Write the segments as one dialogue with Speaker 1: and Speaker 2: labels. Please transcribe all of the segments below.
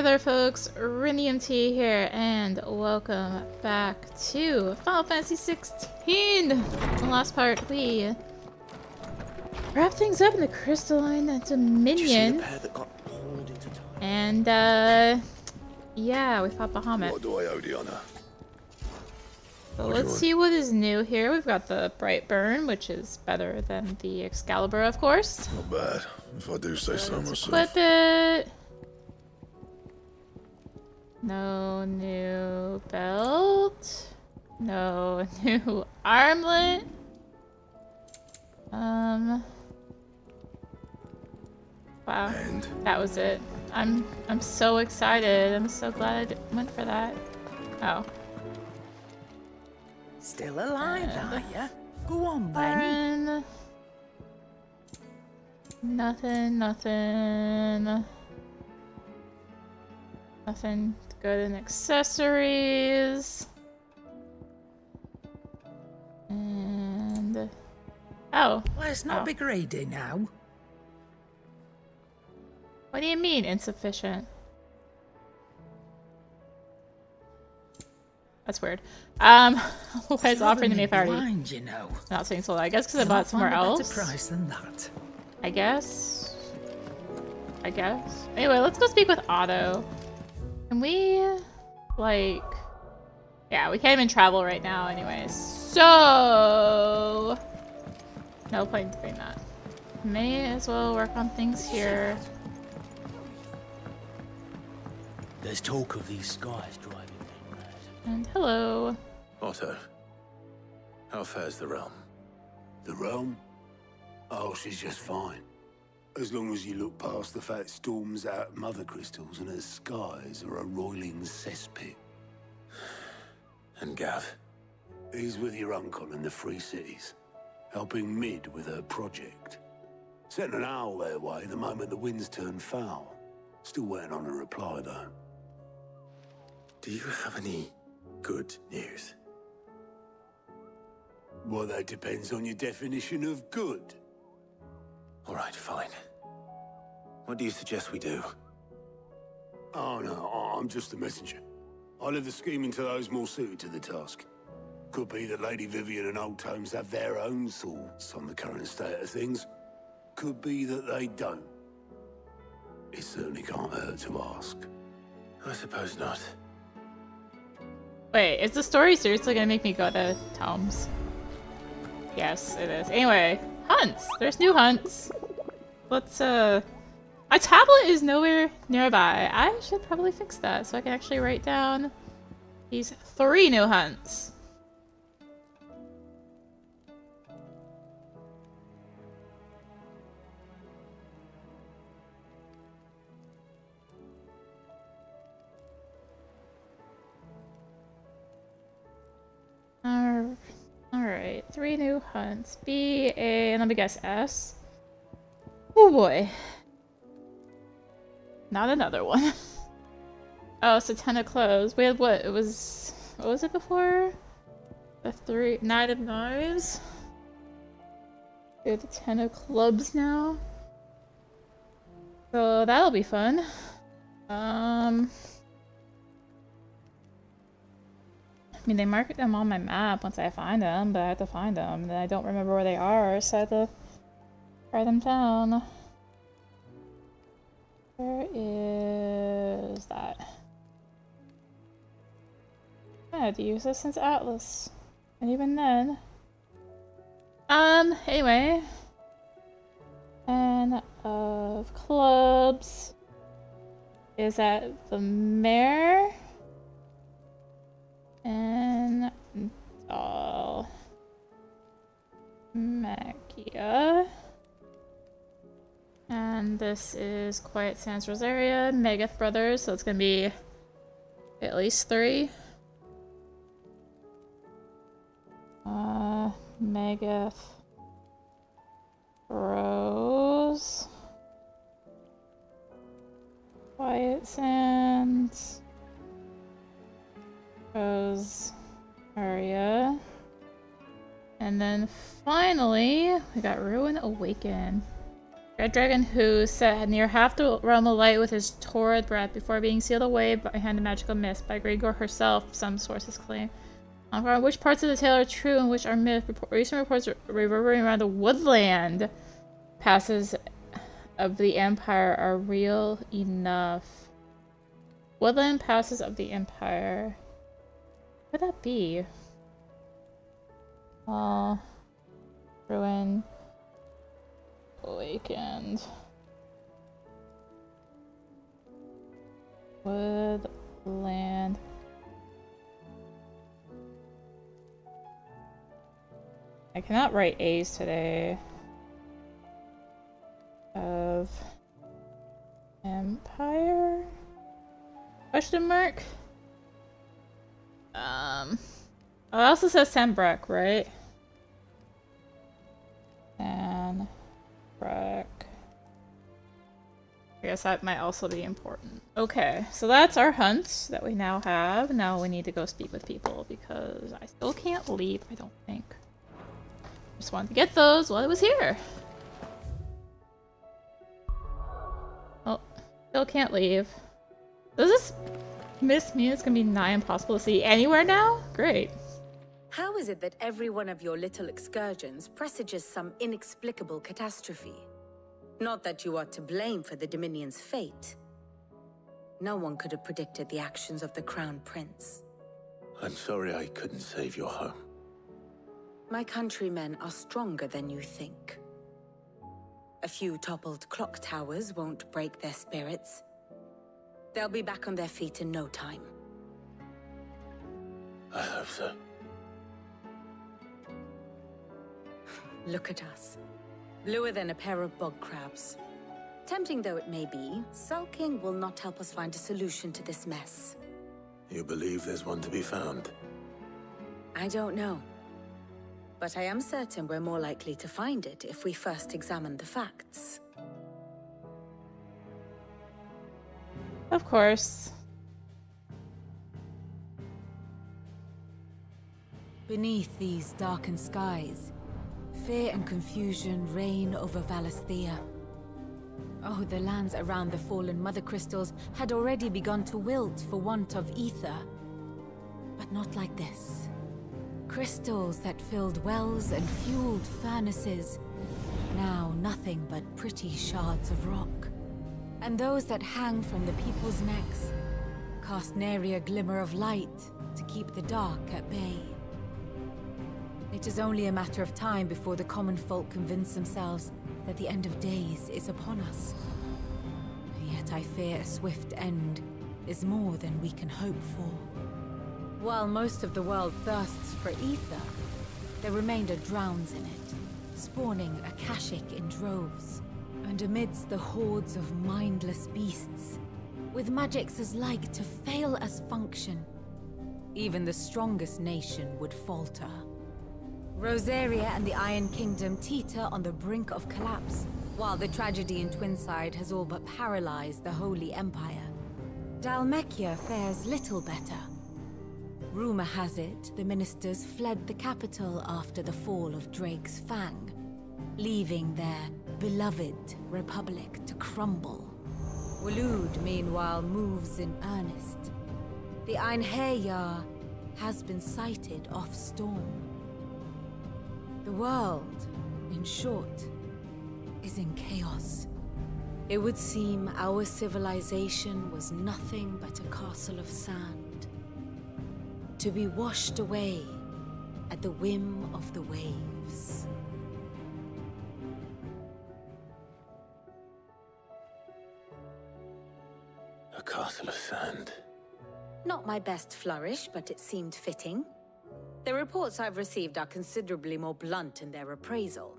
Speaker 1: there, folks. Rinimt here, and welcome back to Final Fantasy XVI. In the last part, we wrap things up in the Crystalline Dominion, and yeah, we fought Bahamut.
Speaker 2: What do I owe the honor?
Speaker 1: So let's see what is new here. We've got the Bright Burn, which is better than the Excalibur, of course.
Speaker 2: Not bad, if I do say so myself.
Speaker 1: Equip it. No new belt. No new armlet. Wow.
Speaker 2: And
Speaker 1: that was it. I'm so excited. I'm so glad I went for that. Oh.
Speaker 3: Still alive, are ya? Go on, then.
Speaker 1: Nothing. Nothing good in accessories. And oh.
Speaker 3: Let's not be greedy now.
Speaker 1: What do you mean insufficient? That's weird. What is offering to me if I already
Speaker 3: blind, you know.
Speaker 1: Not saying sold? I guess because I bought somewhere else.
Speaker 3: Better price than that.
Speaker 1: I guess. Anyway, let's go speak with Otto. Can we, like... Yeah, we can't even travel right now anyway, so... No point in doing that. May as well work on things here.
Speaker 4: There's talk of these skies driving me mad.
Speaker 1: And hello.
Speaker 2: Otto, how fares the realm? The realm? Oh, she's just fine. As long as you look past the fact storms out mother crystals and her skies are a roiling cesspit. And Gav? He's with your uncle in the Free Cities, helping Mid with her project. Sent an owl their way the moment the winds turned foul. Still waiting on a reply, though. Do you have any good news? Well, that depends on your definition of good.
Speaker 4: All right, fine. What do you suggest we do?
Speaker 2: Oh, no, I'm just a messenger. I leave the scheming to those more suited to the task. Could be that Lady Vivian and Old Tomes have their own thoughts on the current state of things. Could be that they don't. It certainly can't hurt to ask.
Speaker 4: I suppose not.
Speaker 1: Wait, is the story seriously gonna make me go to Tomes? Yes, it is. Anyway, hunts! There's new hunts. Let's, my tablet is nowhere nearby. I should probably fix that so I can actually write down these 3 new hunts. Alright, 3 new hunts. B, A, and let me guess, S? Oh boy. Not another one. Oh, it's a 10 of clubs. We had what? It was... What was it before? The 9 of knives? We have the 10 of clubs now. So that'll be fun. I mean, they mark them on my map once I find them, but I have to find them, and then I don't remember where they are, so I have to write them down. Where is that? I had to use this since Atlas, and even then. Anyway. 10 of clubs is at the mayor. And Magia. And this is Quiet Sands Rosaria, Megath Brothers, so it's gonna be at least 3. Megath Rose. Quiet Sands. Rose Aria. And then finally, we got Ruin Awaken. Red Dragon who sat near half the realm alight with his torrid breath before being sealed away behind the magical mist by Gregor herself, some sources claim. Which parts of the tale are true and which are myth? Recent reports reverberating around the woodland passes of the Empire are real enough. Woodland passes of the Empire. What would that be? Ruin. Awakened. Woodland. I cannot write A's today. Of Empire? Question mark? Oh, it also says Sandbrook, right? Sandbrook. I guess that might also be important. Okay, so that's our hunts that we now have. Now we need to go speak with people because I still can't leave, I don't think. Just wanted to get those while I was here. Oh, still can't leave. Does this mean it's gonna be nigh impossible to see anywhere now? Great.
Speaker 5: How is it that every one of your little excursions presages some inexplicable catastrophe? Not that you are to blame for the Dominion's fate. No one could have predicted the actions of the Crown Prince.
Speaker 2: I'm sorry I couldn't save your home.
Speaker 5: My countrymen are stronger than you think. A few toppled clock towers won't break their spirits. They'll be back on their feet in no time.
Speaker 2: I hope so.
Speaker 5: Look at us. Bluer than a pair of bog crabs. Tempting though it may be, sulking will not help us find a solution to this mess.
Speaker 2: You believe there's one to be found?
Speaker 5: I don't know. But I am certain we're more likely to find it if we first examine the facts.
Speaker 1: Of course.
Speaker 6: Beneath these darkened skies, fear and confusion reign over Valisthea. Oh, the lands around the fallen Mother Crystals had already begun to wilt for want of ether. But not like this. Crystals that filled wells and fueled furnaces. Now nothing but pretty shards of rock. And those that hang from the people's necks cast nary a glimmer of light to keep the dark at bay. It is only a matter of time before the common folk convince themselves that the end of days is upon us. Yet I fear a swift end is more than we can hope for. While most of the world thirsts for ether, the remainder drowns in it, spawning Akashic in droves. And amidst the hordes of mindless beasts, with magics as like to fail as function, even the strongest nation would falter. Rosaria and the Iron Kingdom teeter on the brink of collapse, while the tragedy in Twinside has all but paralyzed the Holy Empire. Dalmekia fares little better. Rumor has it the ministers fled the capital after the fall of Drake's Fang, leaving their beloved republic to crumble. Waloed, meanwhile, moves in earnest. The Einherjar has been sighted off-storm. The world, in short, is in chaos. It would seem our civilization was nothing but a castle of sand, to be washed away at the whim of the waves.
Speaker 2: A castle of sand.
Speaker 5: Not my best flourish, but it seemed fitting. The reports I've received are considerably more blunt in their appraisal.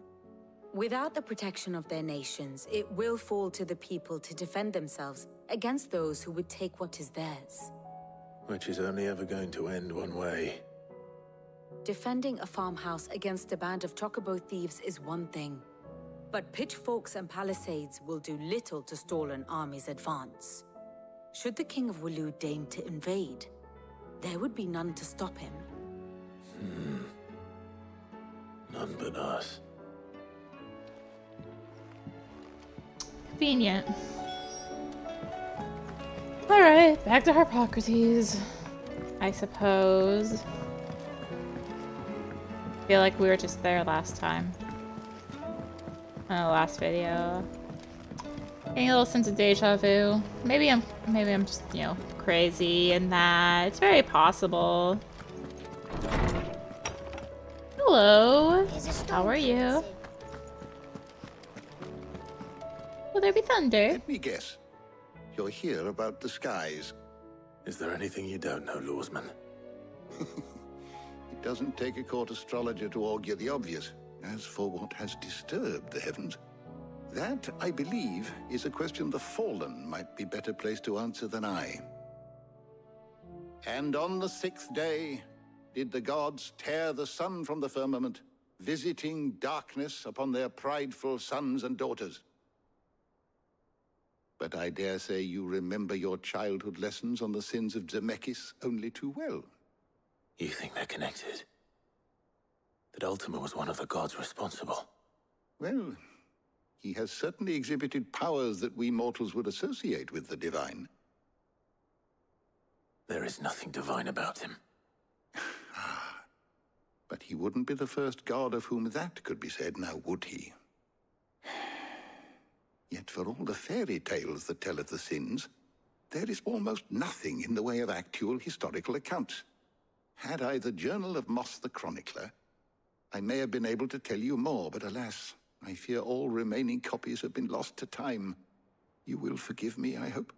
Speaker 5: Without the protection of their nations, it will fall to the people to defend themselves against those who would take what is theirs.
Speaker 2: Which is only ever going to end one way.
Speaker 5: Defending a farmhouse against a band of chocobo thieves is one thing, but pitchforks and palisades will do little to stall an army's advance. Should the King of Waloed deign to invade, there would be none to stop him.
Speaker 2: None but us.
Speaker 1: convenient. Alright, back to Harpocrates, I suppose. I feel like we were just there last time. In the last video. Getting a little sense of deja vu. Maybe I'm just, you know, crazy in that. It's very possible. Hello. How are you? Will there be thunder?
Speaker 7: Let me guess. You're here about the skies.
Speaker 4: Is there anything you don't know, Lawsman?
Speaker 7: It doesn't take a court astrologer to augur the obvious. As for what has disturbed the heavens, that, I believe, is a question the Fallen might be better placed to answer than I. And on the 6th day, did the gods tear the sun from the firmament, visiting darkness upon their prideful sons and daughters. But I dare say you remember your childhood lessons on the sins of Zemeckis only too well.
Speaker 4: You think they're connected? That Ultima was one of the gods responsible?
Speaker 7: Well, he has certainly exhibited powers that we mortals would associate with the divine.
Speaker 4: There is nothing divine about him.
Speaker 7: But he wouldn't be the first god of whom that could be said, now would he? Yet for all the fairy tales that tell of the sins, there is almost nothing in the way of actual historical accounts. Had I the Journal of Moss the Chronicler, I may have been able to tell you more, but alas, I fear all remaining copies have been lost to time. You will forgive me, I hope?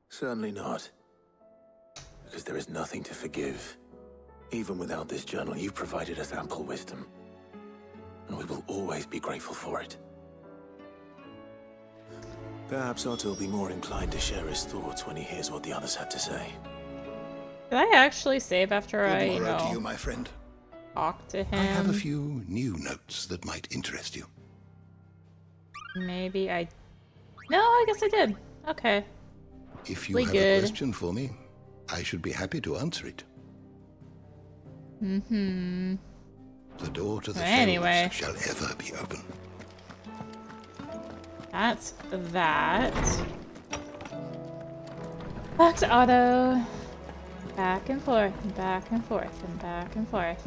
Speaker 4: Certainly not. Because there is nothing to forgive. Even without this journal, you've provided us ample wisdom. And we will always be grateful for it. Perhaps Otto will be more inclined to share his thoughts when he hears what the others had to say.
Speaker 1: Did I actually save after I,
Speaker 7: Good morrow to you, my friend.
Speaker 1: talked to him?
Speaker 7: I have a few new notes that might interest you.
Speaker 1: Maybe I... No, I guess I did. Okay.
Speaker 7: If you have a question for me, I should be happy to answer it.
Speaker 1: Mm-hmm.
Speaker 7: The door to the
Speaker 1: Anyway.
Speaker 7: shelves shall ever be open.
Speaker 1: That's that. Back to Otto. Back and forth, and back and forth, and back and forth.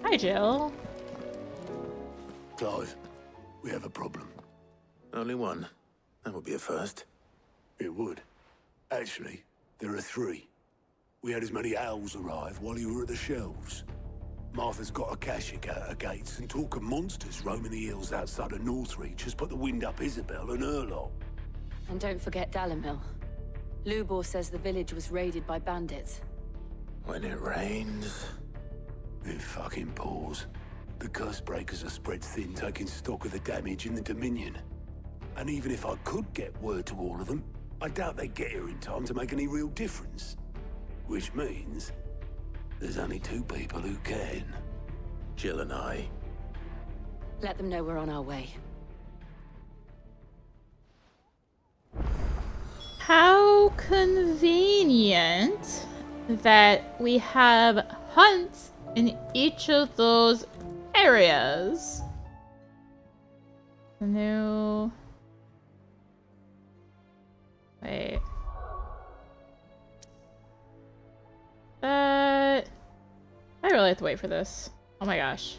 Speaker 1: Hi, Jill.
Speaker 2: Clive, we have a problem.
Speaker 4: Only one. That would be a first.
Speaker 2: It would. Actually, there are 3. We had as many owls arrive while you were at the shelves. Martha's got a Kashik at her gates, and talk of monsters roaming the hills outside of Northreach has put the wind up Isabel and her lot.
Speaker 8: And don't forget Dalimil. Lubor says the village was raided by bandits.
Speaker 4: When it rains...
Speaker 2: It fucking pours. The curse breakers are spread thin, taking stock of the damage in the Dominion. And even if I could get word to all of them, I doubt they'd get here in time to make any real difference. Which means there's only 2 people who can.
Speaker 4: Jill and I.
Speaker 8: Let them know we're on our way.
Speaker 1: How convenient that we have hunts in each of those areas. New... Wait. I really have to wait for this. Oh my gosh.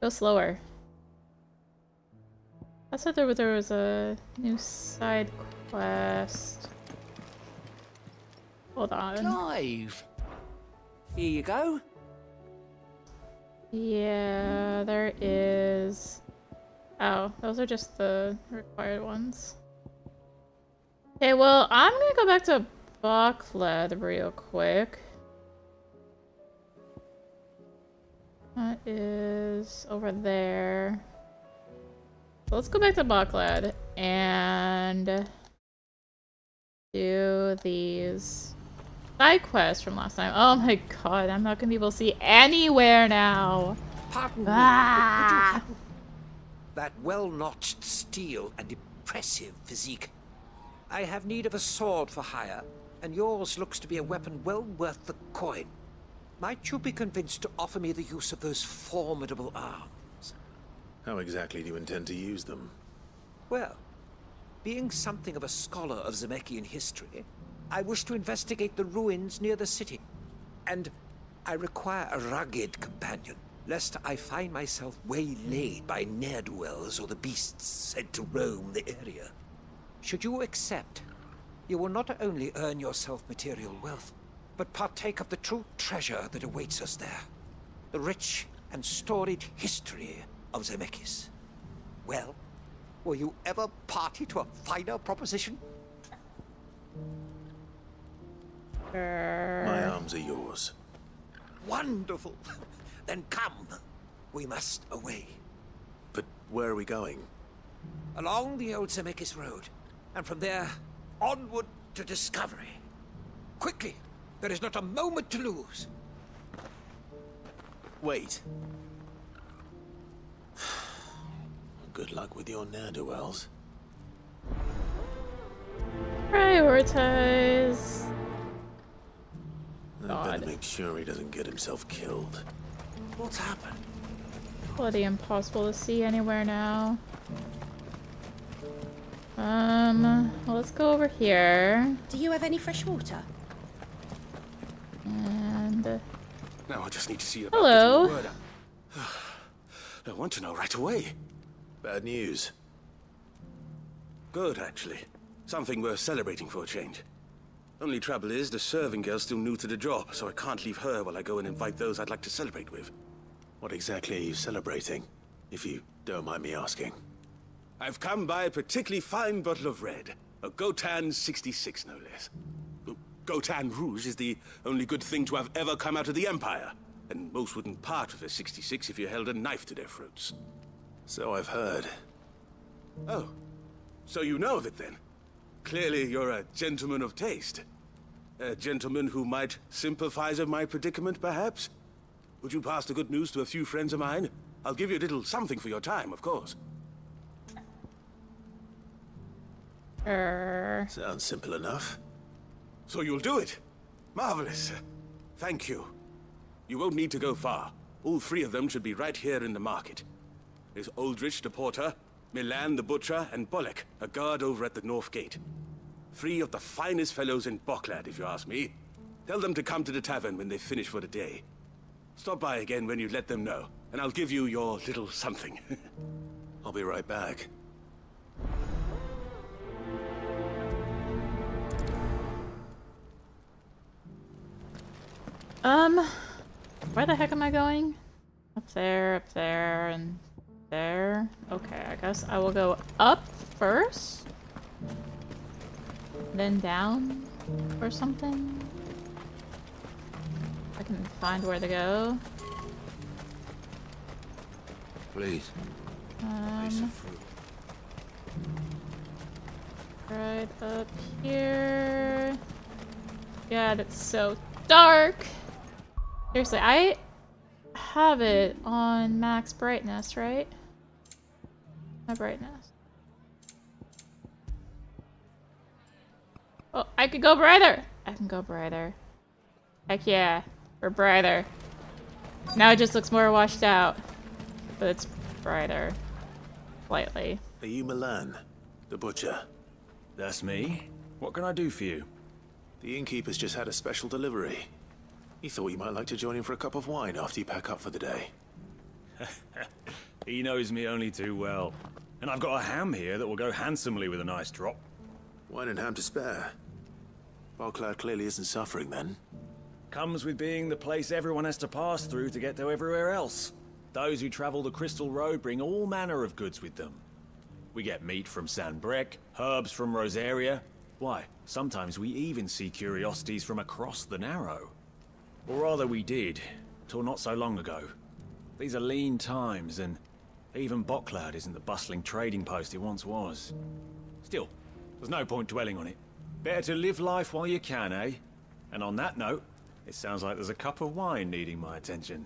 Speaker 1: Go slower. I thought there was a new side quest. Hold on.
Speaker 3: Clive! Here you go.
Speaker 1: Yeah, there is. Oh, those are just the required ones. Okay, well, I'm gonna go back to Buckled real quick. That is over there. So let's go back to Buckled and do these side quests from last time. Oh my god, I'm not gonna be able to see anywhere now.
Speaker 3: Pardon me,
Speaker 1: Ah!
Speaker 3: but could you have that well-notched steel and impressive physique?
Speaker 9: I have need of a sword for hire, and yours looks to be a weapon well worth the coin. Might you be convinced to offer me the use of those formidable arms?
Speaker 4: How exactly do you intend to use them?
Speaker 9: Well, being something of a scholar of Zemeckis history, I wish to investigate the ruins near the city. And I require a rugged companion, lest I find myself waylaid by ne'er-do-wells or the beasts said to roam the area. Should you accept, you will not only earn yourself material wealth, but partake of the true treasure that awaits us there. The rich and storied history of Zemeckis. Well, were you ever party to a finer proposition?
Speaker 4: My arms are yours.
Speaker 9: Wonderful! Then come. We must away.
Speaker 4: But where are we going?
Speaker 9: Along the old Zemeckis Road, and from there, onward to discovery. Quickly! There is not a moment to lose.
Speaker 4: Wait. Good luck with your ne'er-do-wells.
Speaker 1: Prioritize.
Speaker 4: I better make sure he doesn't get himself killed.
Speaker 9: What's happened?
Speaker 1: Bloody impossible to see anywhere now. Well, let's go over here.
Speaker 10: Do you have any fresh water?
Speaker 1: And
Speaker 2: Now I just need to see you.
Speaker 1: hello.
Speaker 2: I want to know right away.
Speaker 4: Bad news.
Speaker 2: Good, actually. Something worth celebrating for a change. Only trouble is, the serving girl's still new to the job, so I can't leave her while I go and invite those I'd like to celebrate with.
Speaker 4: What exactly are you celebrating, if you don't mind me asking?
Speaker 2: I've come by a particularly fine bottle of red. A Gotan 66, no less. Gotan Rouge is the only good thing to have ever come out of the Empire. And most wouldn't part with a 66 if you held a knife to their throats.
Speaker 4: So I've heard.
Speaker 2: Oh, so you know of it then? Clearly you're a gentleman of taste. A gentleman who might sympathize with my predicament, perhaps? Would you pass the good news to a few friends of mine? I'll give you a little something for your time, of course.
Speaker 4: Sounds simple enough.
Speaker 2: So you'll do it? Marvelous. Thank you. You won't need to go far. All three of them should be right here in the market. There's Aldrich the porter, Milan the butcher, and Bollock, a guard over at the north gate. Three of the finest fellows in Bocklad, if you ask me. Tell them to come to the tavern when they finish for the day. Stop by again when you let them know, and I'll give you your little something.
Speaker 4: I'll be right back.
Speaker 1: Where the heck am I going? Up there, and there. Okay, I guess I will go up first. Then down or something. I can find where to go.
Speaker 2: Please.
Speaker 1: Right up here. God, it's so dark. Seriously, I have it on max brightness, right? My brightness. Oh, I could go brighter! I can go brighter. Heck yeah, we're brighter. Now it just looks more washed out. But it's brighter. Slightly.
Speaker 4: Are you Milan, the butcher?
Speaker 11: That's me. What can I do for you?
Speaker 4: The innkeeper's just had a special delivery. He thought you might like to join him for a cup of wine after you pack up for the day.
Speaker 11: He knows me only too well. And I've got a ham here that will go handsomely with a nice drop.
Speaker 4: Wine and ham to spare. Bocklad clearly isn't suffering then.
Speaker 11: Comes with being the place everyone has to pass through to get to everywhere else. Those who travel the Crystal Road bring all manner of goods with them. We get meat from San Brec, herbs from Rosaria. Why, sometimes we even see curiosities from across the Narrow. Or rather we did, till not so long ago. These are lean times, and even Bocklad isn't the bustling trading post it once was. Still, there's no point dwelling on it. Better to live life while you can, eh? And on that note, it sounds like there's a cup of wine needing my attention.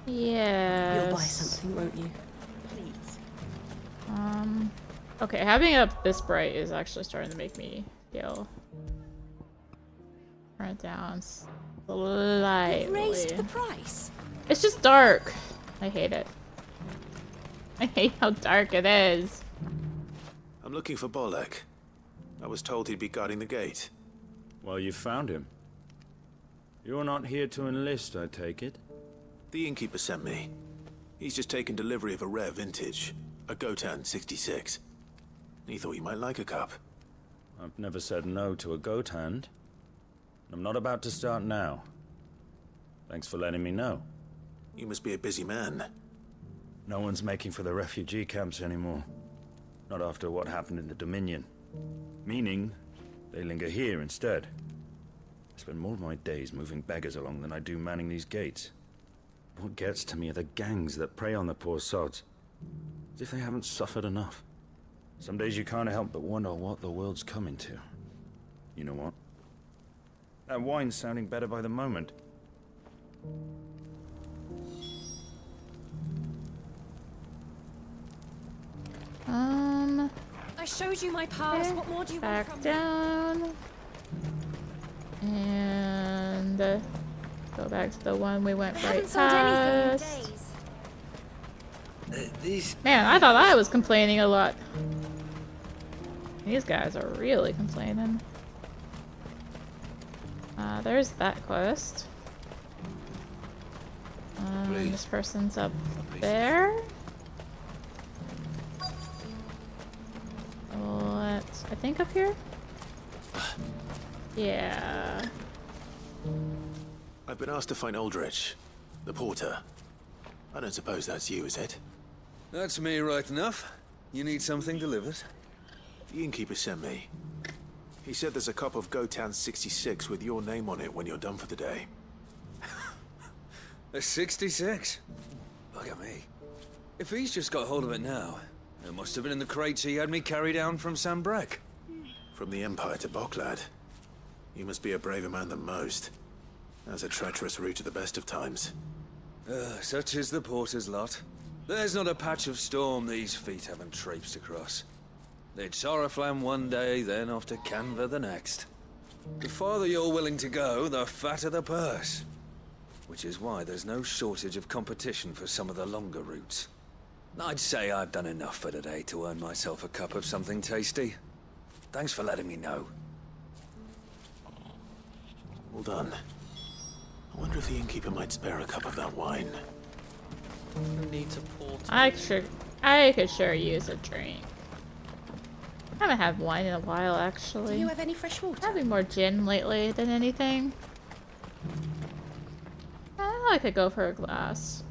Speaker 1: Yes.
Speaker 10: You'll buy something, won't you? Please.
Speaker 1: Okay, having it up this bright is actually starting to make me feel... Turn it down slightly.
Speaker 5: You've raised the price.
Speaker 1: It's just dark. I hate it. I hate how dark it is.
Speaker 4: I'm looking for Bolek. I was told he'd be guarding the gate.
Speaker 11: Well, you found him. You're not here to enlist, I take it?
Speaker 4: The innkeeper sent me. He's just taken delivery of a rare vintage, a Gotan 66. He thought you might like a cup.
Speaker 11: I've never said no to a goat hand. I'm not about to start now. Thanks for letting me know.
Speaker 4: You must be a busy man.
Speaker 11: No one's making for the refugee camps anymore. Not after what happened in the Dominion. Meaning, they linger here instead. I spend more of my days moving beggars along than I do manning these gates. What gets to me are the gangs that prey on the poor sods. As if they haven't suffered enough. Some days you can't help but wonder what the world's coming to. You know what? That wine's sounding better by the moment.
Speaker 5: I showed you my pass.
Speaker 1: Okay.
Speaker 5: What more do you want from
Speaker 1: Back down. And go back to the one we went right past. Man, I thought I was complaining a lot. These guys are really complaining. There's that quest. This person's up there. Let's, I think up here? Yeah.
Speaker 4: I've been asked to find Aldrich, the porter. I don't suppose that's you, is it?
Speaker 10: That's me right enough. You need something delivered?
Speaker 4: The innkeeper sent me. He said there's a cup of Gotan 66 with your name on it when you're done for the day.
Speaker 10: A 66? Look at me. If he's just got hold of it now, it must have been in the crates he had me carry down from Sambrek.
Speaker 4: From the Empire to Boklad. You must be a braver man than most. That's a treacherous route to the best of times.
Speaker 10: Such is the porter's lot. There's not a patch of storm these feet haven't traipsed across. It's Oriflamme one day, then off to Canva the next. The farther you're willing to go, the fatter the purse. Which is why there's no shortage of competition for some of the longer routes. I'd say I've done enough for today to earn myself a cup of something tasty. Thanks for letting me know.
Speaker 4: Well done. I wonder if the innkeeper might spare a cup of that wine.
Speaker 12: Who needs a porter?
Speaker 1: I could sure use a drink. I haven't had wine in a while, actually.
Speaker 5: Do you have any fresh water?
Speaker 1: Having more gin lately than anything. I could go for a glass.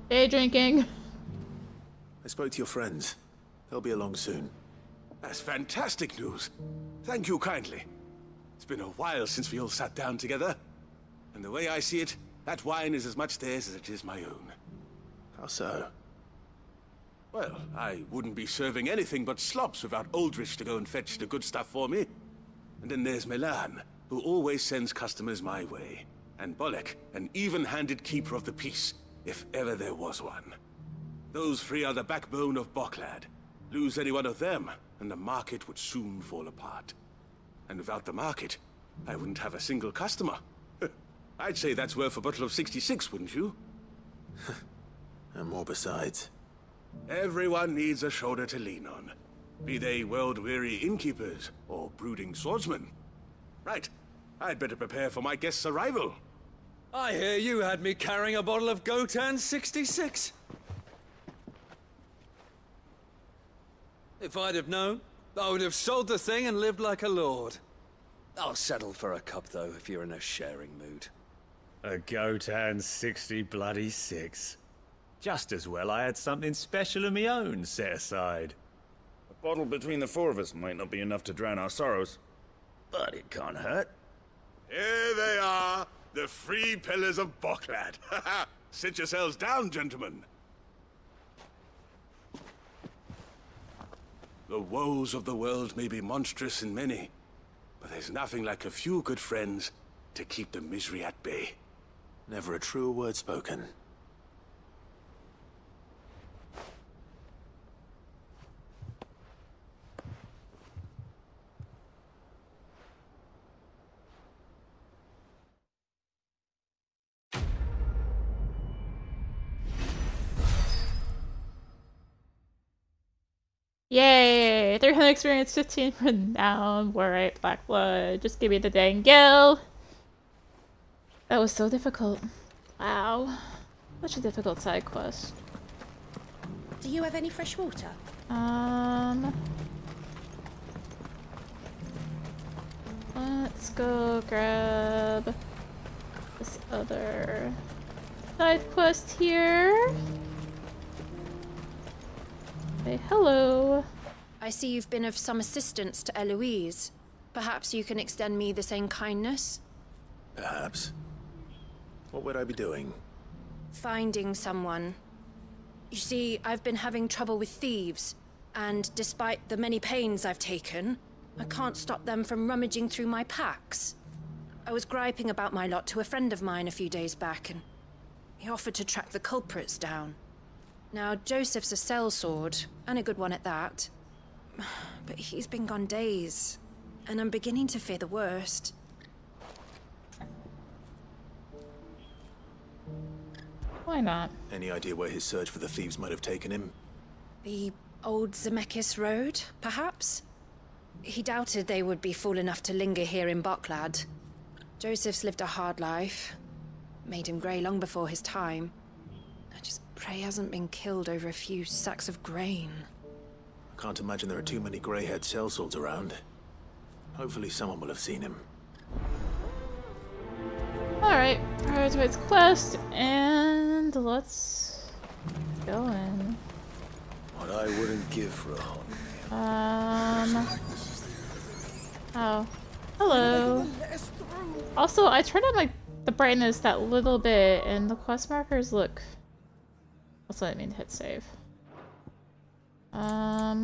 Speaker 1: Day drinking.
Speaker 4: I spoke to your friends. They'll be along soon.
Speaker 2: That's fantastic news. Thank you kindly. It's been a while since we all sat down together. And the way I see it, that wine is as much theirs as it is my own.
Speaker 4: How so?
Speaker 2: Well, I wouldn't be serving anything but slops without Aldrich to go and fetch the good stuff for me. And then there's Milan, who always sends customers my way. And Bolek, an even-handed keeper of the peace, if ever there was one. Those three are the backbone of Boklad. Lose any one of them, and the market would soon fall apart. And without the market, I wouldn't have a single customer. I'd say that's worth a bottle of 66, wouldn't you?
Speaker 4: And more besides.
Speaker 2: Everyone needs a shoulder to lean on. Be they world-weary innkeepers or brooding swordsmen. Right, I'd better prepare for my guest's arrival.
Speaker 10: I hear you had me carrying a bottle of Gotan 66. If I'd have known, I would have sold the thing and lived like a lord. I'll settle for a cup, though, if you're in a sharing mood.
Speaker 11: A Gotan 66. Just as well I had something special of my own set aside. A bottle between the four of us might not be enough to drown our sorrows, but it can't hurt.
Speaker 2: Here they are, the three pillars of Boklad. Sit yourselves down, gentlemen. The woes of the world may be monstrous in many, but there's nothing like a few good friends to keep the misery at bay.
Speaker 4: Never a truer word spoken.
Speaker 1: 300 experience, 15 renown, warrior, black blood. Just give me the dang gil. That was so difficult. Wow. Such a difficult side quest.
Speaker 13: Do you have any fresh water?
Speaker 1: Let's go grab this other side quest here. Say hello.
Speaker 13: I see you've been of some assistance to Eloise. Perhaps you can extend me the same kindness?
Speaker 4: Perhaps. What would I be doing?
Speaker 13: Finding someone. You see, I've been having trouble with thieves, and despite the many pains I've taken, I can't stop them from rummaging through my packs. I was griping about my lot to a friend of mine a few days back, and he offered to track the culprits down. Now, Joseph's a sellsword, and a good one at that. But he's been gone days, and I'm beginning to fear the worst.
Speaker 1: Why not?
Speaker 4: Any idea where his search for the thieves might have taken him?
Speaker 13: The old Zemeckis Road, perhaps? He doubted they would be fool enough to linger here in Boklad. Joseph's lived a hard life. Made him grey long before his time. I just pray he hasn't been killed over a few sacks of grain.
Speaker 4: I can't imagine there are too many grey-haired sellswords around. Hopefully someone will have seen him.
Speaker 1: Alright, prioritize quest, and let's go in.
Speaker 4: What I wouldn't give for a hot
Speaker 1: Oh. Hello. Also, I turned on the brightness that little bit, and the quest markers look... That's what I mean, hit save.
Speaker 13: I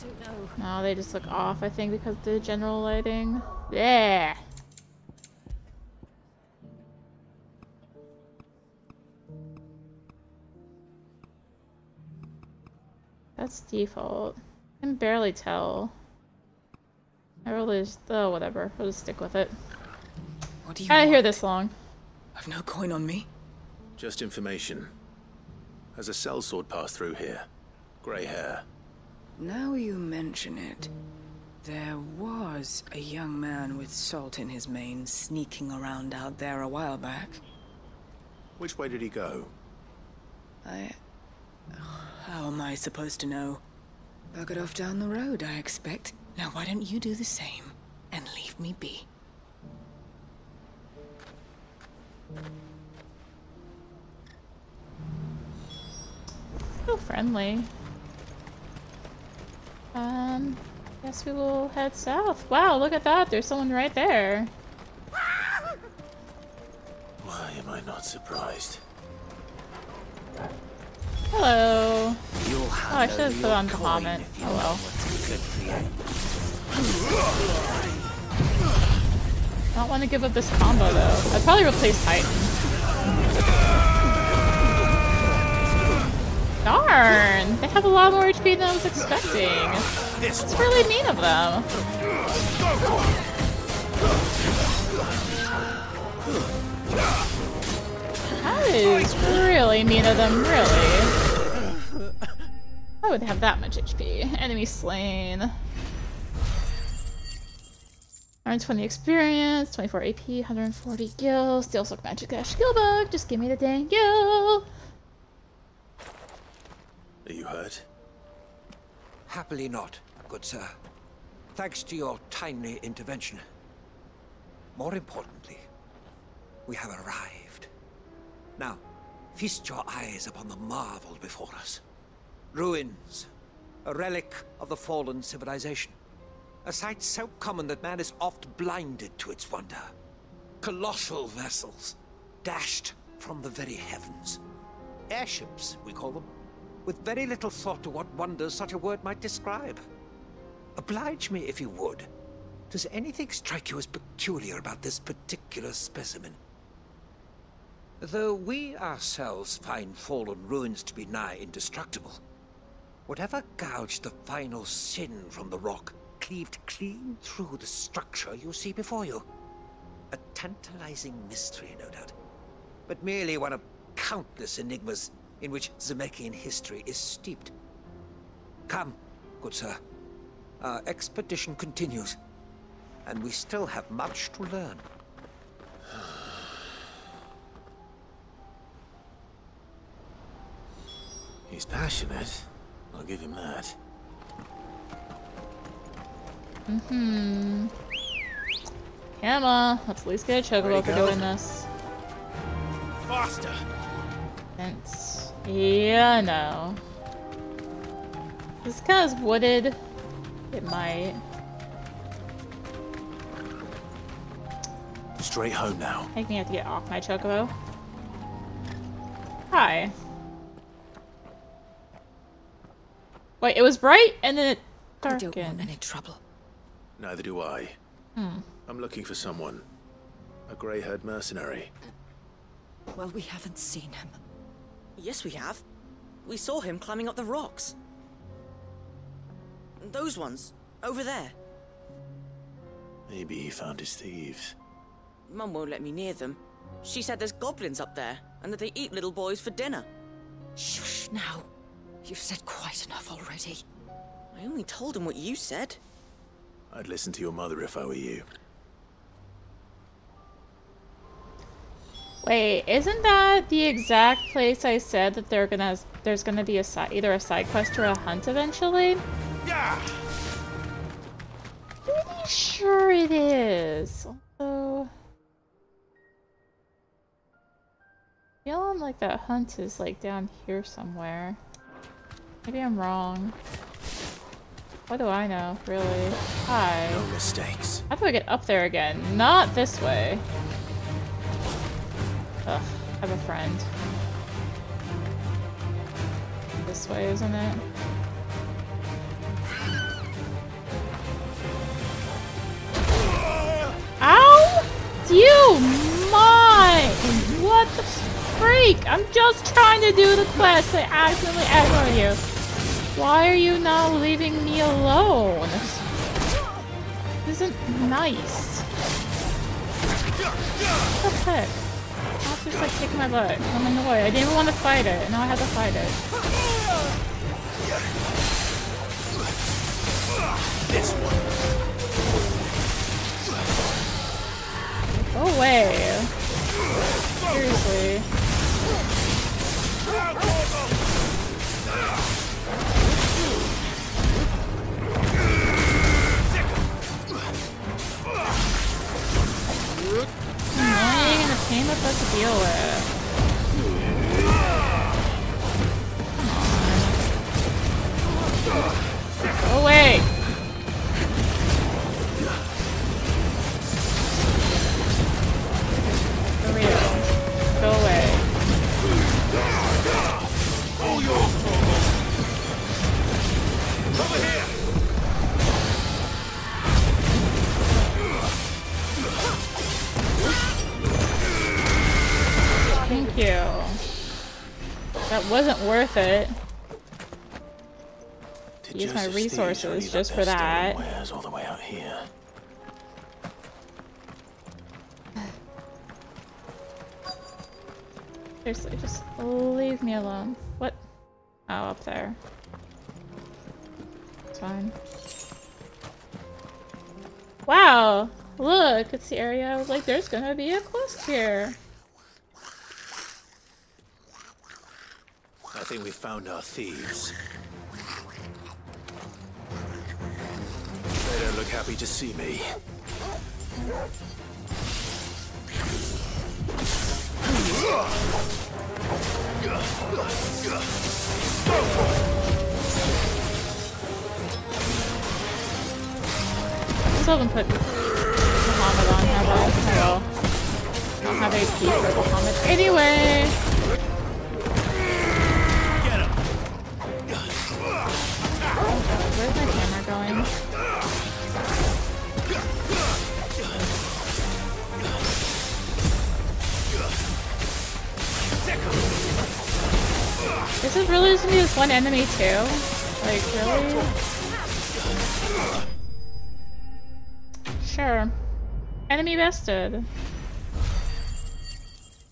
Speaker 13: don't know.
Speaker 1: No, they just look off, I think, because of the general lighting. Yeah. That's default. I can barely tell. I really just... Oh, whatever. I'll just stick with it.
Speaker 14: What do you
Speaker 1: I
Speaker 14: want?
Speaker 1: hear this long.
Speaker 14: I've no coin on me.
Speaker 4: Just information. Has a sellsword passed through here? Grey hair.
Speaker 14: Now you mention it, there was a young man with salt in his mane sneaking around out there a while back.
Speaker 4: Which way did he go?
Speaker 14: How am I supposed to know? Buggered off down the road, I expect. Now why don't you do the same and leave me be?
Speaker 1: So friendly. Guess we will head south. Wow, look at that. There's someone right there.
Speaker 4: Why am I not surprised?
Speaker 1: Hello. Oh, I should have put on comment. Oh well. I don't want to give up this combo though. I'd probably replace Titan. Darn! They have a lot more HP than I was expecting. It's really mean of them. That is really mean of them, really. I would have that much HP. Enemy slain. 120 experience, 24 AP, 140 gil, Steel Silk Magic Dash Skill Bug. Just give me the dang gil.
Speaker 4: Are you hurt?
Speaker 9: Happily not, good sir. Thanks to your timely intervention. More importantly, we have arrived. Now, feast your eyes upon the marvel before us. Ruins, a relic of the fallen civilization. A sight so common that man is oft blinded to its wonder. Colossal vessels, dashed from the very heavens. Airships, we call them, with very little thought to what wonders such a word might describe. Oblige me if you would. Does anything strike you as peculiar about this particular specimen? Though we ourselves find fallen ruins to be nigh indestructible, whatever gouged the final sin from the rock cleaved clean through the structure you see before you. A tantalizing mystery, no doubt, but merely one of countless enigmas in which Zemeckis history is steeped. Come, good sir. Our expedition continues, and we still have much to learn.
Speaker 4: He's passionate. I'll give him that.
Speaker 1: Mm-hmm. Emma, let's at least get a chocobo for doing this.
Speaker 11: Faster!
Speaker 1: Fence. Yeah, no. This kind of wooded. It might.
Speaker 4: Straight home now.
Speaker 1: I think I have to get off my chocobo. Hi. Wait, it was bright and then it darkened.
Speaker 6: I don't want any trouble.
Speaker 4: Neither do I.
Speaker 1: Hmm.
Speaker 4: I'm looking for someone. A grey-haired mercenary.
Speaker 15: Well, we haven't seen him. Yes, we have. We saw him climbing up the rocks. Those ones, over there.
Speaker 4: Maybe he found his thieves.
Speaker 15: Mum won't let me near them. She said there's goblins up there, and that they eat little boys for dinner.
Speaker 6: Shush now. You've said quite enough already.
Speaker 15: I only told him what you said.
Speaker 4: I'd listen to your mother if I were you.
Speaker 1: Wait, isn't that the exact place I said that there's gonna be either a side quest or a hunt eventually?
Speaker 11: Yeah.
Speaker 1: Pretty sure it is. Although, feeling like that hunt is like down here somewhere. Maybe I'm wrong. What do I know, really? Hi.
Speaker 4: No mistakes.
Speaker 1: How do I get up there again? Not this way. Ugh, I have a friend. This way, isn't it? Ow! Do you mind? What the freak? I'm just trying to do the quest. I accidentally aggroed you. Why are you not leaving me alone? This isn't nice. What the heck? I'll just like kick my butt. I'm in the way. I didn't even want to fight it. Now I have to fight it.
Speaker 4: This one.
Speaker 1: Go away. Seriously. Annoying and a pain with us to deal with. Come on. Go away! For real. Go away.
Speaker 11: Over here!
Speaker 1: Thank you. That wasn't worth it. Use my resources just for that.
Speaker 4: All the way out here.
Speaker 1: Seriously, just leave me alone. What? Oh, up there. It's fine. Wow! Look, it's the area I was like, there's gonna be a quest here.
Speaker 4: I think we found our thieves. They don't look happy to see me.
Speaker 1: Still haven't put Muhammad on, have I? Oh well. I don't have AP for Muhammad anyway! Where's my camera going? This is really just gonna be this one enemy too? Like, really? Sure. Enemy bested.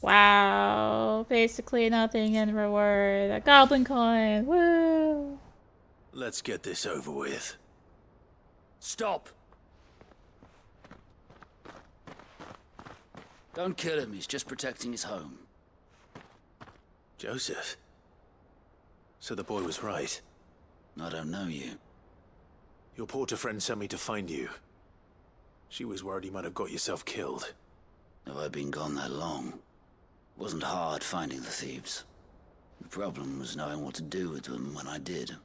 Speaker 1: Wow. Basically nothing in reward. A goblin coin. Woo.
Speaker 4: Let's get this over with.
Speaker 16: Stop! Don't kill him, he's just protecting his home.
Speaker 4: Joseph? So the boy was right.
Speaker 16: I don't know you.
Speaker 4: Your porter friend sent me to find you. She was worried you might have got yourself killed.
Speaker 16: Have I been gone that long? It wasn't hard finding the thieves. The problem was knowing what to do with them when I did.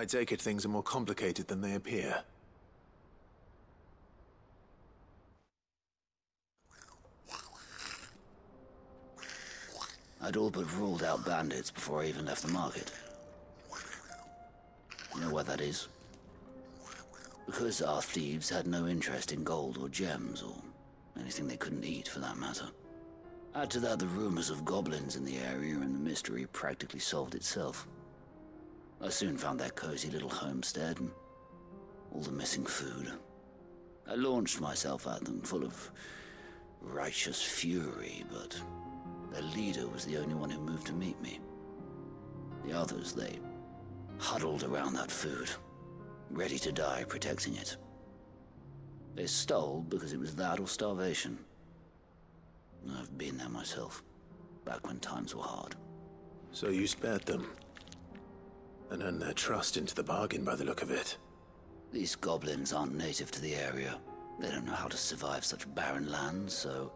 Speaker 4: I take it things are more complicated than they appear.
Speaker 16: I'd all but ruled out bandits before I even left the market. You know why that is? Because our thieves had no interest in gold or gems, or anything they couldn't eat for that matter. Add to that the rumors of goblins in the area, and the mystery practically solved itself. I soon found their cozy little homestead, and all the missing food. I launched myself at them, full of righteous fury, but their leader was the only one who moved to meet me. The others, they huddled around that food, ready to die protecting it. They stole because it was that or starvation. I've been there myself, back when times were hard.
Speaker 4: So you spared them? And earned their trust into the bargain by the look of it.
Speaker 16: These goblins aren't native to the area. They don't know how to survive such barren lands, so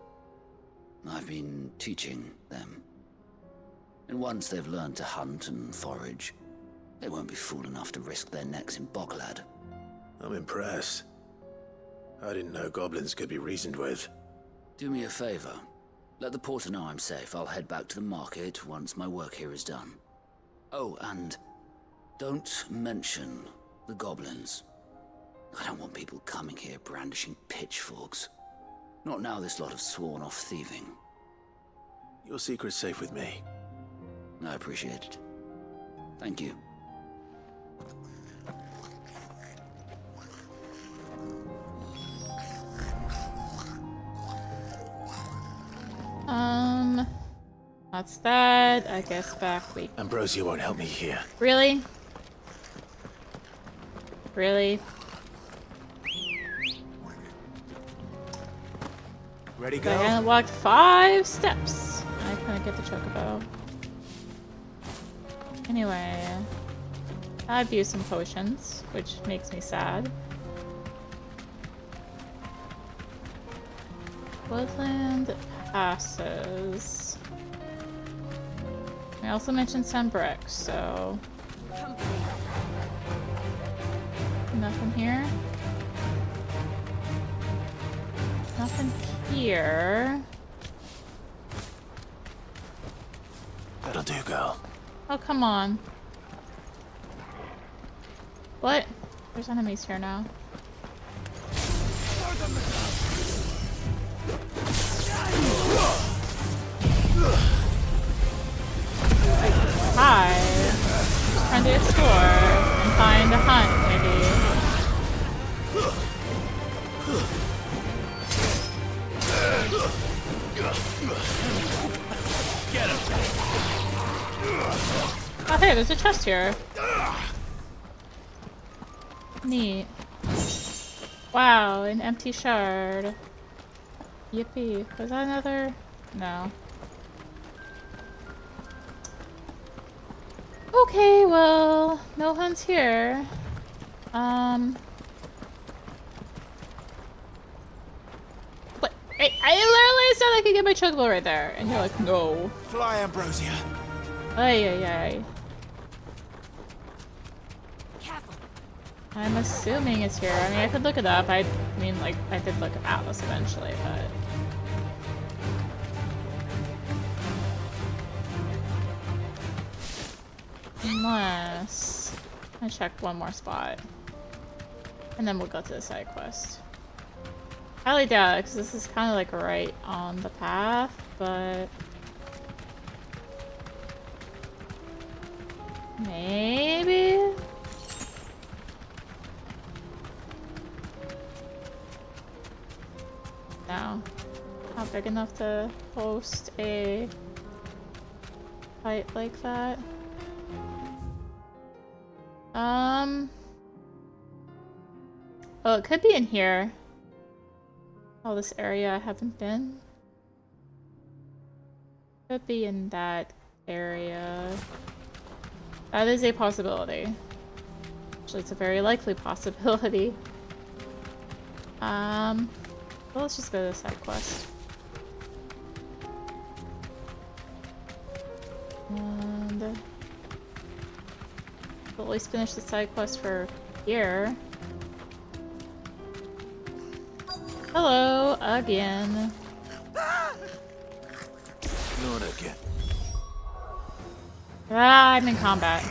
Speaker 16: I've been teaching them. And once they've learned to hunt and forage, they won't be fool enough to risk their necks in Bocklad.
Speaker 4: I'm impressed. I didn't know goblins could be reasoned with.
Speaker 16: Do me a favor. Let the porter know I'm safe. I'll head back to the market once my work here is done. Oh, and don't mention the goblins. I don't want people coming here brandishing pitchforks. Not now this lot have sworn off thieving.
Speaker 4: Your secret's safe with me.
Speaker 16: I appreciate it. Thank you.
Speaker 1: That's that. I guess back we...
Speaker 4: Ambrosia won't help me here.
Speaker 1: Really? Really?
Speaker 4: Ready, go?
Speaker 1: I walked 5 steps. I couldn't get the chocobo. Anyway, I've used some potions, which makes me sad. Woodland passes. I also mentioned some bricks, so... Nothing here. Nothing here.
Speaker 4: That'll do, girl.
Speaker 1: Oh, come on. What? There's enemies here now. Hi. Just trying to explore and find a hunt, maybe.
Speaker 11: Get him!
Speaker 1: Oh, hey, there's a chest here. Neat. Wow, an empty shard. Yippee. Was that another? No. Okay, well, no hunts here. What? I literally said I could get my chocobo right there, and you're like, no.
Speaker 11: Fly, Ambrosia.
Speaker 1: Ay, ay, ay. I'm assuming it's here. I mean, I could look it up. I mean, like, I did look at Atlas eventually, but... Unless... I check one more spot. And then we'll go to the side quest. Highly doubt it, because this is kind of like right on the path, but... Maybe? No. Not big enough to host a fight like that. Oh, it could be in here. Oh, this area I haven't been. Could be in that area. That is a possibility. Actually, it's a very likely possibility. Well, let's just go to the side quest. And we'll at least finish the side quest for here. Hello, again.
Speaker 4: Not again.
Speaker 1: Ah, I'm in combat.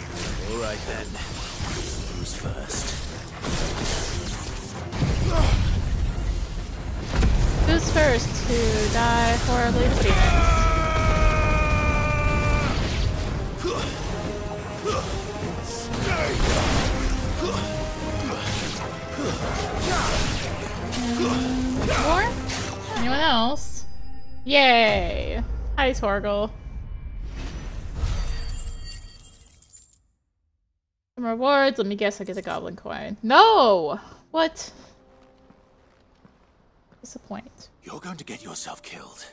Speaker 4: Alright then. Who's first?
Speaker 1: Who's first to die horribly to Phoenix? More? Anyone else? Yay! Hi, Torgal. Some rewards. Let me guess I get a goblin coin. No! What? Disappoint.
Speaker 9: You're going to get yourself killed.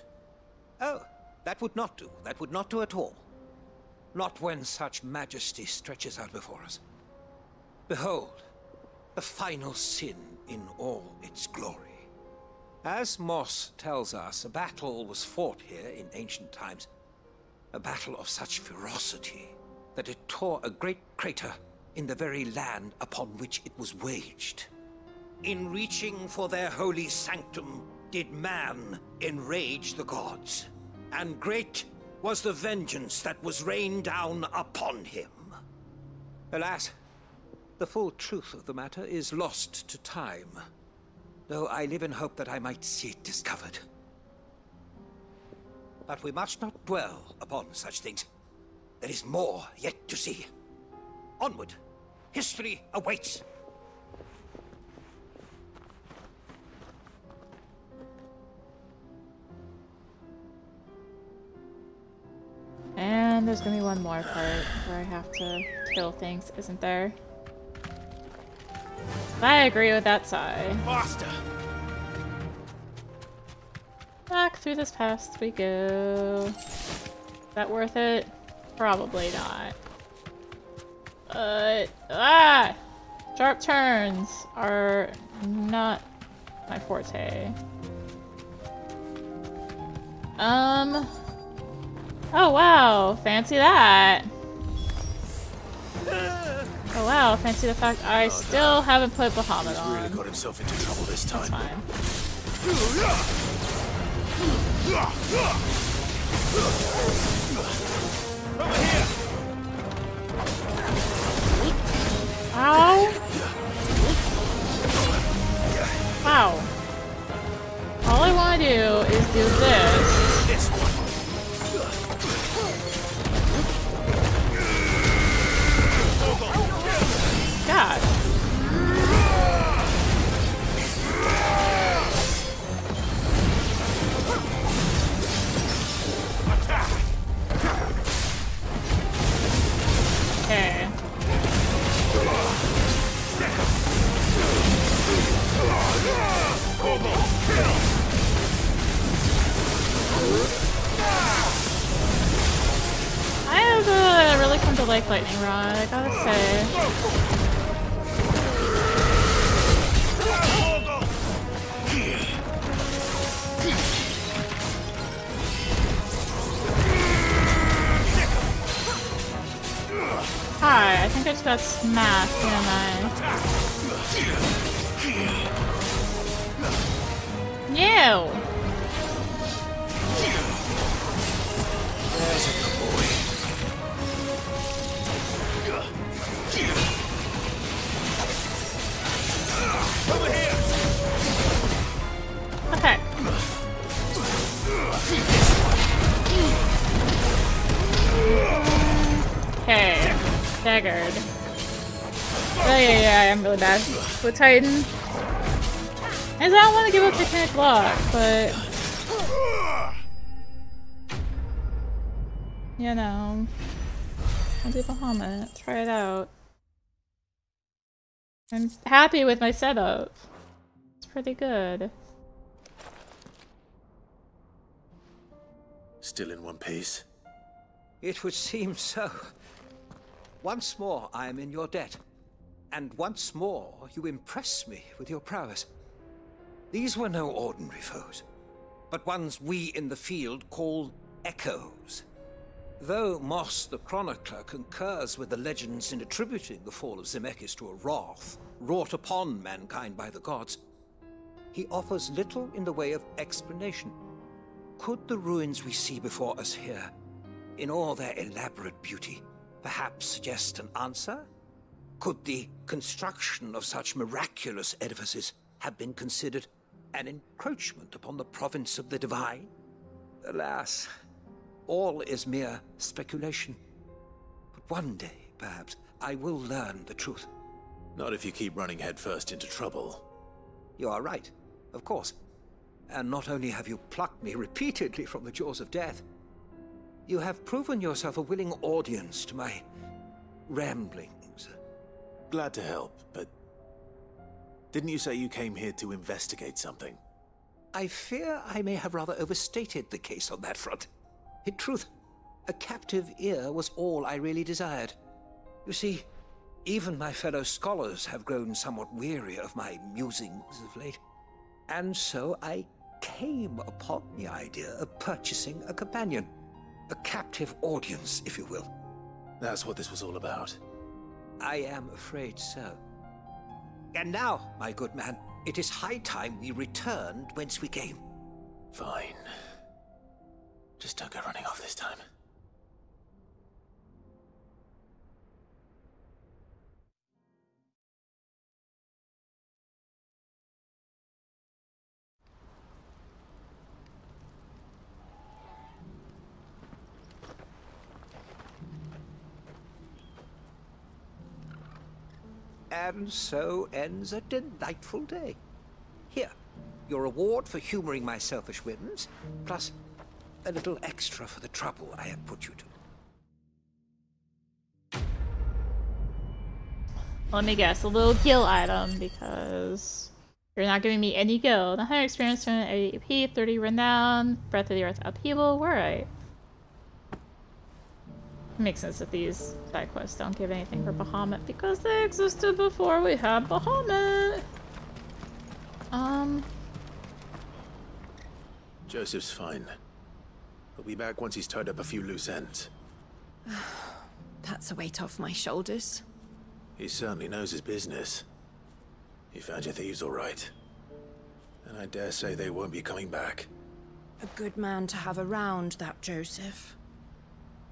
Speaker 9: Oh, that would not do. That would not do at all. Not when such majesty stretches out before us. Behold, the final sin in all its glory. As Moss tells us, a battle was fought here in ancient times. A battle of such ferocity that it tore a great crater in the very land upon which it was waged. In reaching for their holy sanctum, did man enrage the gods, and great was the vengeance that was rained down upon him. Alas, the full truth of the matter is lost to time, though I live in hope that I might see it discovered. But we must not dwell upon such things. There is more yet to see. Onward! History awaits!
Speaker 1: And there's gonna be one more part where I have to kill things, isn't there? I agree with that side.
Speaker 9: Faster!
Speaker 1: Back through this path we go. Is that worth it? Probably not. But sharp turns are not my forte. Oh wow, fancy that. Oh wow, fancy the fact I still haven't put Bahamut on.
Speaker 4: He's really got himself into trouble this time.
Speaker 1: That's fine.
Speaker 9: Over here!
Speaker 1: Ow! Wow. All I want to do is do this.
Speaker 9: This one.
Speaker 1: God. Okay. I have really come to like lightning rod, I gotta say. Hi, I think I just got smashed, didn't I? No!
Speaker 9: There's a good boy. Over here!
Speaker 1: Okay. Okay. Staggered. Oh yeah, I'm really bad with Titan. I don't want to give up the can't block, but You know, I'll do Bahamut. Try it out. I'm happy with my setup. It's pretty good.
Speaker 4: Still in one piece?
Speaker 9: It would seem so. Once more I am in your debt. And once more you impress me with your prowess. These were no ordinary foes, but ones we in the field call echoes. Though Moss the Chronicler concurs with the legends in attributing the fall of Zemeckis to a wrath wrought upon mankind by the gods, he offers little in the way of explanation. Could the ruins we see before us here, in all their elaborate beauty, perhaps suggest an answer? Could the construction of such miraculous edifices have been considered an encroachment upon the province of the divine? Alas, all is mere speculation. But one day, perhaps, I will learn the truth.
Speaker 4: Not if you keep running headfirst into trouble.
Speaker 9: You are right, of course. And not only have you plucked me repeatedly from the jaws of death, you have proven yourself a willing audience to my ramblings.
Speaker 4: Glad to help, but didn't you say you came here to investigate something?
Speaker 9: I fear I may have rather overstated the case on that front. In truth, a captive ear was all I really desired. You see, even my fellow scholars have grown somewhat weary of my musings of late. And so I came upon the idea of purchasing a companion. A captive audience, if you will.
Speaker 4: That's what this was all about.
Speaker 9: I am afraid so. And now, my good man, it is high time we returned whence we came.
Speaker 4: Fine. Just don't go running off this time.
Speaker 9: And so ends a delightful day. Here, your reward for humoring my selfish whims, plus a little extra for the trouble I have put you to.
Speaker 1: Let me guess, a little gil item, because you're not giving me any gil. 100 experience, 20 AP, 30 renown, Breath of the Earth upheaval, we're right. Makes sense that these side quests don't give anything for Bahamut because they existed before we had Bahamut.
Speaker 4: Joseph's fine. He'll be back once he's tied up a few loose ends.
Speaker 13: That's a weight off my shoulders.
Speaker 4: He certainly knows his business. He found your thieves all right. And I dare say they won't be coming back.
Speaker 13: A good man to have around, that Joseph.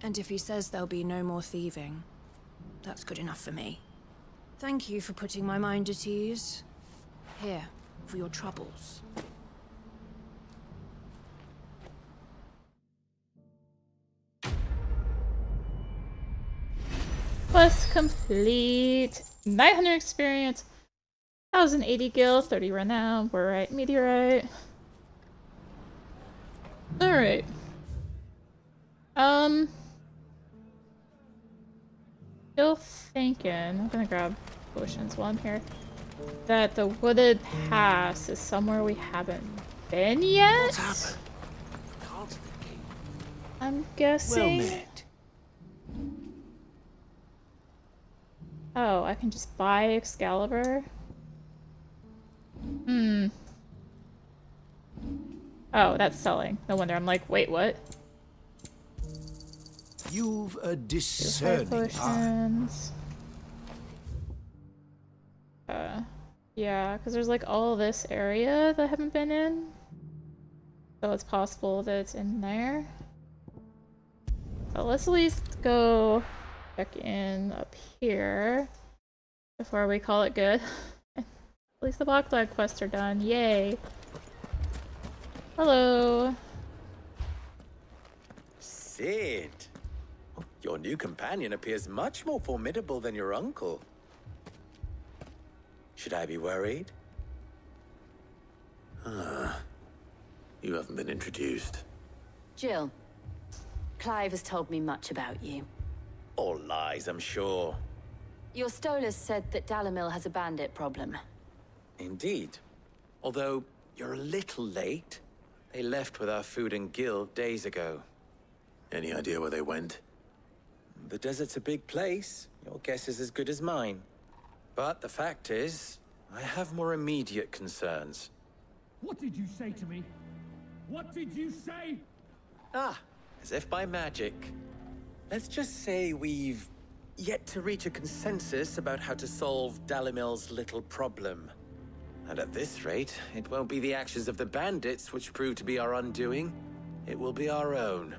Speaker 13: And if he says there'll be no more thieving, that's good enough for me. Thank you for putting my mind at ease. Here, for your troubles.
Speaker 1: Quest complete. 900 experience. 1080 gil, 30 renown. We're right. Meteorite. Alright. Still thinking, I'm gonna grab potions while I'm here, that the wooded pass is somewhere we haven't been yet? I'm guessing.
Speaker 9: Well met.
Speaker 1: Oh, I can just buy Excalibur? Oh, that's selling. No wonder I'm like, wait, what?
Speaker 9: You've a discerning eye.
Speaker 1: Yeah, because there's like all this area that I haven't been in. So it's possible that it's in there. So let's at least go check in up here before we call it good. At least the Blackflag quests are done. Yay! Hello!
Speaker 17: Sid! Your new companion appears much more formidable than your uncle. Should I be worried?
Speaker 4: You haven't been introduced.
Speaker 8: Jill, Clive has told me much about you.
Speaker 17: All lies, I'm sure.
Speaker 8: Your Stolas said that Dalimil has a bandit problem.
Speaker 17: Indeed. Although, you're a little late. They left with our food and guild days ago.
Speaker 4: Any idea where they went?
Speaker 17: The desert's a big place. Your guess is as good as mine. But the fact is, I have more immediate concerns.
Speaker 18: What did you say to me? What did you say?
Speaker 17: Ah, as if by magic. Let's just say we've yet to reach a consensus about how to solve Dalimil's little problem. And at this rate, it won't be the actions of the bandits which prove to be our undoing. It will be our own.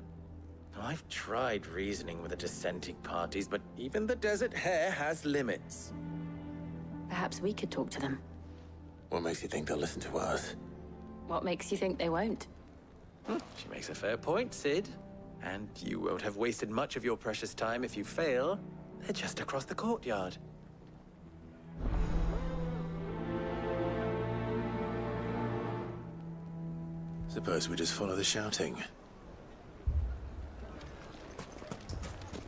Speaker 17: Now, I've tried reasoning with the dissenting parties, but even the Desert Hare has limits.
Speaker 8: Perhaps we could talk to them.
Speaker 4: What makes you think they'll listen to us?
Speaker 8: What makes you think they won't?
Speaker 17: She makes a fair point, Sid. And you won't have wasted much of your precious time if you fail. They're just across the courtyard.
Speaker 4: Suppose we just follow the shouting.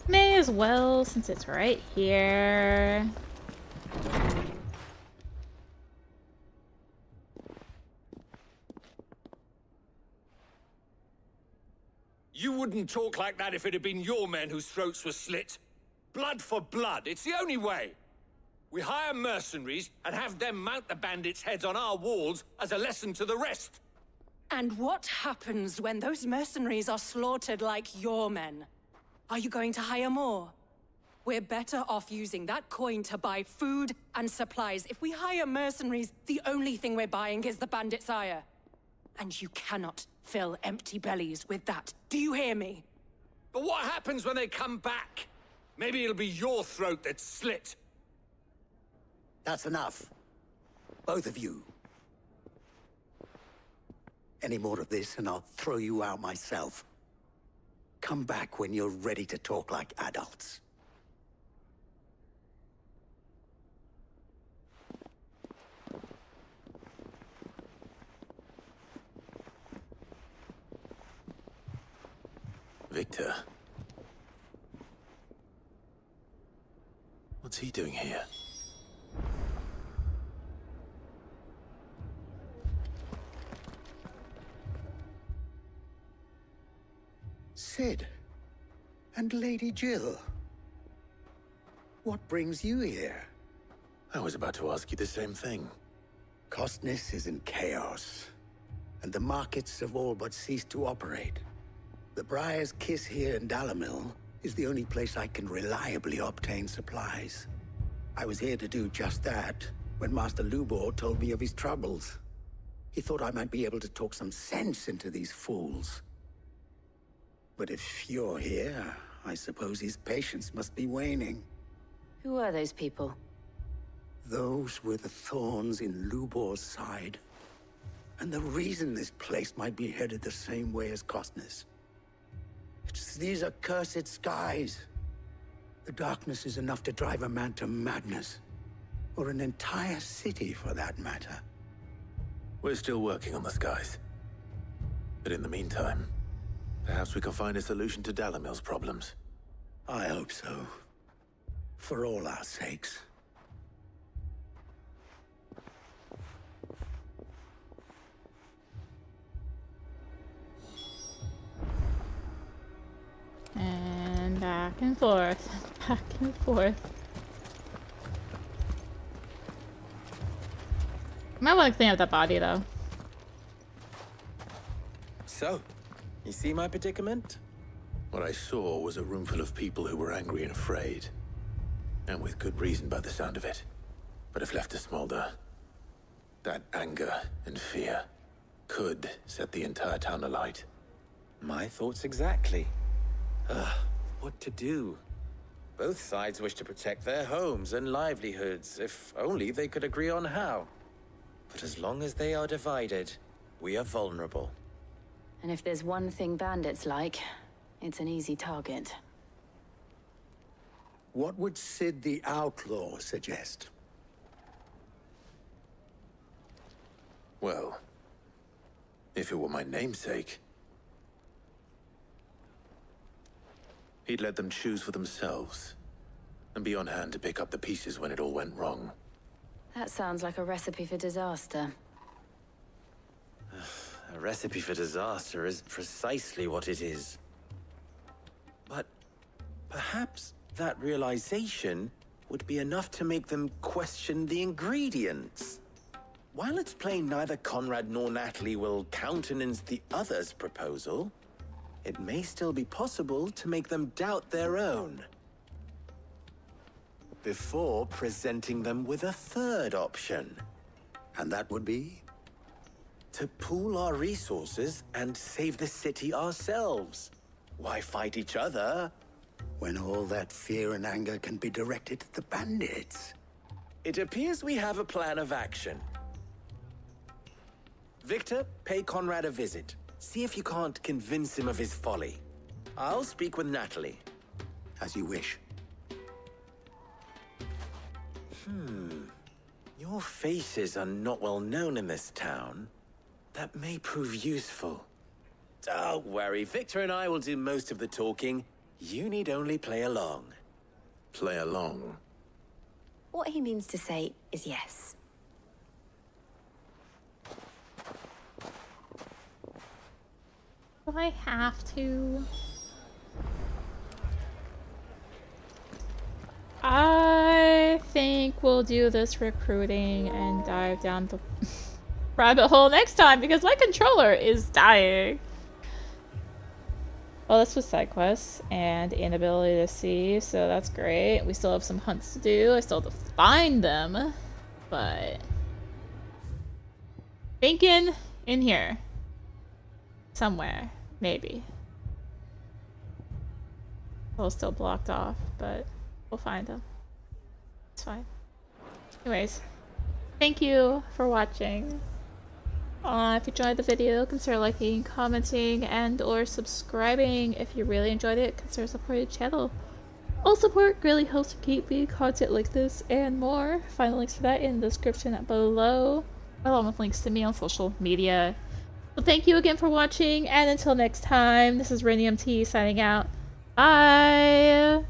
Speaker 1: May as well, since it's right here.
Speaker 18: You wouldn't talk like that if it had been your men whose throats were slit. Blood for blood, it's the only way. We hire mercenaries and have them mount the bandits' heads on our walls as a lesson to the rest.
Speaker 13: And what happens when those mercenaries are slaughtered like your men? Are you going to hire more? We're better off using that coin to buy food and supplies. If we hire mercenaries, the only thing we're buying is the bandit's ire. And you cannot fill empty bellies with that. Do you hear me?
Speaker 18: But what happens when they come back? Maybe it'll be your throat that's slit.
Speaker 19: That's enough. Both of you. Any more of this and I'll throw you out myself. Come back when you're ready to talk like adults.
Speaker 4: Victor. What's he doing here?
Speaker 19: Sid. And Lady Jill. What brings you here?
Speaker 4: I was about to ask you the same thing.
Speaker 19: Costness is in chaos, and the markets have all but ceased to operate. The Briar's Kiss here in Dalimil is the only place I can reliably obtain supplies. I was here to do just that when Master Lubor told me of his troubles. He thought I might be able to talk some sense into these fools. But if you're here, I suppose his patience must be waning.
Speaker 8: Who are those people?
Speaker 19: Those were the thorns in Lubor's side. And the reason this place might be headed the same way as Costness. It's these accursed skies. The darkness is enough to drive a man to madness. Or an entire city, for that matter.
Speaker 4: We're still working on the skies. But in the meantime, perhaps we can find a solution to Dalimil's problems.
Speaker 19: I hope so. For all our sakes.
Speaker 1: And back and forth, back and forth. Might want to clean up that body though.
Speaker 17: So, you see my predicament?
Speaker 4: What I saw was a room full of people who were angry and afraid. And with good reason by the sound of it. But if left to smolder, that anger and fear could set the entire town alight.
Speaker 17: My thoughts exactly. What to do? Both sides wish to protect their homes and livelihoods, if only they could agree on how. But as long as they are divided, we are vulnerable.
Speaker 8: And if there's one thing bandits like, it's an easy target.
Speaker 19: What would Sid the Outlaw suggest?
Speaker 4: Well, if it were my namesake, He'd let them choose for themselves, and be on hand to pick up the pieces when it all went wrong.
Speaker 8: That sounds like a recipe for disaster.
Speaker 17: A recipe for disaster is precisely what it is. But perhaps that realization would be enough to make them question the ingredients. While it's plain neither Conrad nor Natalie will countenance the other's proposal, it may still be possible to make them doubt their own, before presenting them with a third option.
Speaker 19: And that would be?
Speaker 17: To pool our resources and save the city ourselves. Why fight each other?
Speaker 19: When all that fear and anger can be directed at the bandits.
Speaker 17: It appears we have a plan of action. Victor, pay Conrad a visit. See if you can't convince him of his folly. I'll speak with Natalie.
Speaker 19: As you wish.
Speaker 17: Your faces are not well known in this town. That may prove useful. Don't worry, Victor and I will do most of the talking. You need only play along.
Speaker 4: Play along?
Speaker 8: What he means to say is yes.
Speaker 1: Do I have to? I think we'll do this recruiting and dive down the rabbit hole next time because my controller is dying. Well, this was side quests and inability to see, so that's great. We still have some hunts to do. I still have to find them, but thinking in here somewhere, maybe. Well, still blocked off, but we'll find them. It's fine. Anyways, thank you for watching. If you enjoyed the video, consider liking, commenting, and or subscribing. If you really enjoyed it, consider supporting the channel. All support really helps to keep me content like this and more. Find the links for that in the description below, along with links to me on social media. So thank you again for watching, and until next time, this is rinimt signing out. Bye!